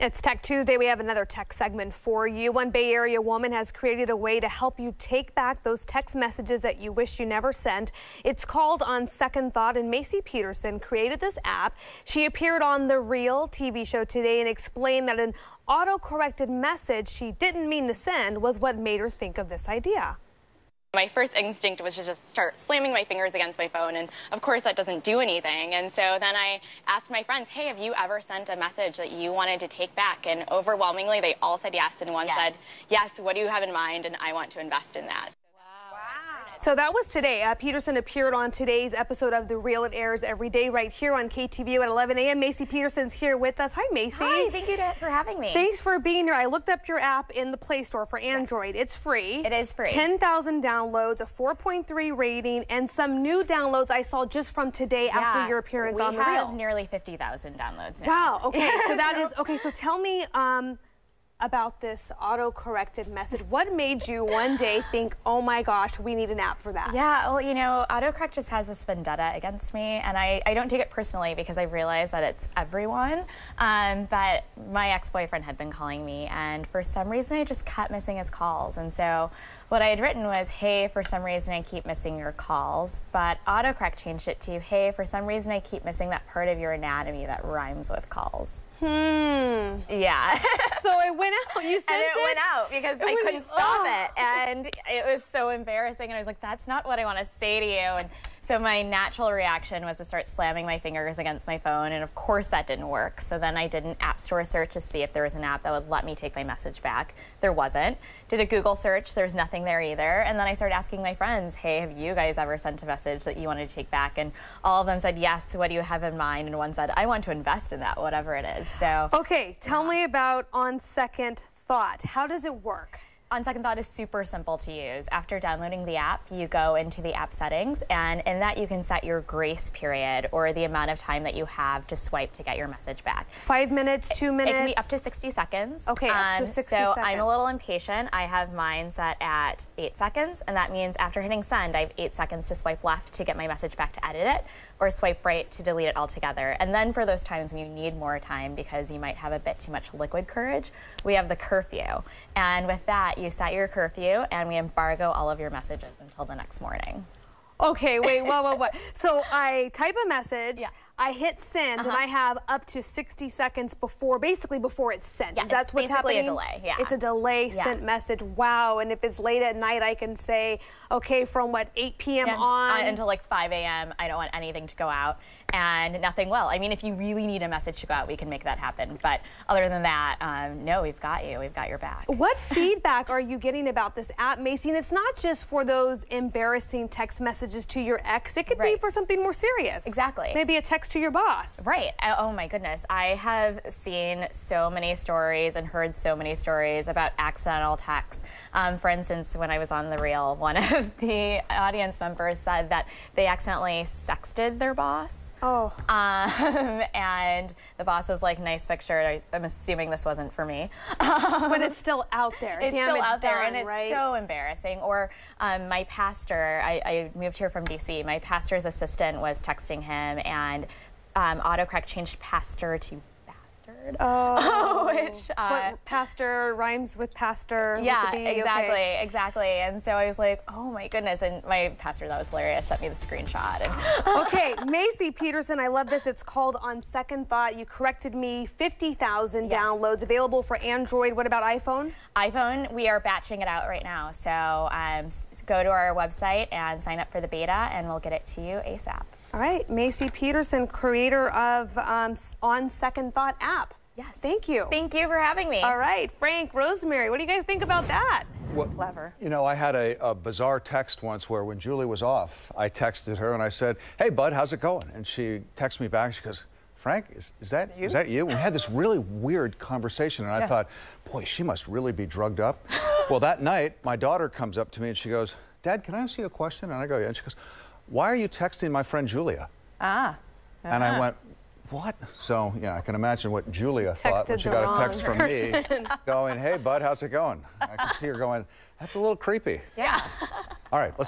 It's Tech Tuesday. We have another tech segment for you. One Bay Area woman has created a way to help you take back those text messages that you wish you never sent. It's called On Second Thought, and Maci Peterson created this app. She appeared on The Real TV show today and explained that an auto-corrected message she didn't mean to send was what made her think of this idea. My first instinct was to just start slamming my fingers against my phone, and of course that doesn't do anything. And so then I asked my friends, hey, have you ever sent a message that you wanted to take back? And overwhelmingly they all said yes, and one said, yes, what do you have in mind? And I want to invest in that. So that was today. Peterson appeared on today's episode of The Real. It airs every day right here on KTVU at 11 a.m. Maci Peterson's here with us. Hi, Maci. Hi, thank you for having me. Thanks for being here. I looked up your app in the Play Store for Android. Yes. It's free. It is free. 10,000 downloads, a 4.3 rating, and some new downloads I saw just from today after your appearance on The Real. We have nearly 50,000 downloads now. Wow, okay. So that is, okay, so tell me, about this auto-corrected message. What made you one day think, oh my gosh, we need an app for that? Yeah, well, you know, autocorrect just has this vendetta against me, and I don't take it personally because I realize that it's everyone. But my ex-boyfriend had been calling me, and for some reason I just kept missing his calls. And so what I had written was, hey, for some reason I keep missing your calls, but autocorrect changed it to, hey, for some reason I keep missing that part of your anatomy that rhymes with calls. Yeah. So it went out. You sent it? And it went out because I couldn't stop it. And it was so embarrassing. And I was like, that's not what I want to say to you. And so my natural reaction was to start slamming my fingers against my phone. And of course that didn't work. So then I did an app store search to see if there was an app that would let me take my message back. There wasn't. Did a Google search. There's nothing there either. And then I started asking my friends, hey, have you guys ever sent a message that you wanted to take back? And all of them said, yes, what do you have in mind? And one said, I want to invest in that, whatever it is. So okay, tell me about On Second Thought. How does it work? On Second Thought is super simple to use. After downloading the app, you go into the app settings, and in that you can set your grace period, or the amount of time that you have to swipe to get your message back. 5 minutes, 2 minutes? It can be up to 60 seconds. Okay, up to 60 seconds. So I'm a little impatient. I have mine set at 8 seconds, and that means after hitting send, I have 8 seconds to swipe left to get my message back to edit it, or swipe right to delete it altogether. And then for those times when you need more time because you might have a bit too much liquid courage, we have the curfew. And with that, you set your curfew and we embargo all of your messages until the next morning. Okay, wait, what? So I type a message, I hit send, and I have up to 60 seconds before, basically before it's sent. Yes, that's what's happening? It's basically a delay, yeah. It's a delay sent message. Wow, and if it's late at night, I can say, okay, from what, 8 p.m. on? Until like 5 a.m., I don't want anything to go out, and nothing will. I mean, if you really need a message to go out, we can make that happen. But other than that, no, we've got you. We've got your back. What feedback are you getting about this app, Maci? And it's not just for those embarrassing text messages to your ex. It could be for something more serious. Exactly. Maybe a text to your boss. Right. Oh my goodness. I have seen so many stories and heard so many stories about accidental texts. For instance, when I was on The Real, one of the audience members said that they accidentally sexted their boss. Oh. And the boss was like, nice picture. I'm assuming this wasn't for me. But it's still out there. It's still out there, and right? it's so embarrassing. Or my pastor, I moved here from DC. My pastor's assistant was texting him, and autocorrect changed pastor to bastard. Oh. Which pastor rhymes with pastor. Yeah, with exactly, exactly. And so I was like, oh my goodness. And my pastor, that was hilarious, sent me the screenshot. And okay, Maci Peterson, I love this. It's called On Second Thought. You corrected me. 50,000 downloads, available for Android. What about iPhone? iPhone, we are batching it out right now. So go to our website and sign up for the beta, and we'll get it to you ASAP. All right, Maci Peterson, creator of On Second Thought app. Yes. Thank you. Thank you for having me. All right, Frank, Rosemary, what do you guys think about that? Well, clever. You know, I had a bizarre text once where when Julie was off, I texted her and I said, hey, bud, how's it going? And she texted me back. She goes, Frank, is that you? Is that you? And we had this really weird conversation, and I thought, boy, she must really be drugged up. Well, that night, my daughter comes up to me and she goes, Dad, can I ask you a question? And I go, yeah. And she goes, why are you texting my friend Julia? And I went, what? So, yeah, I can imagine what Julia thought when she got a text from me going, hey, bud, how's it going? I could see her going, that's a little creepy. Yeah. All right, let's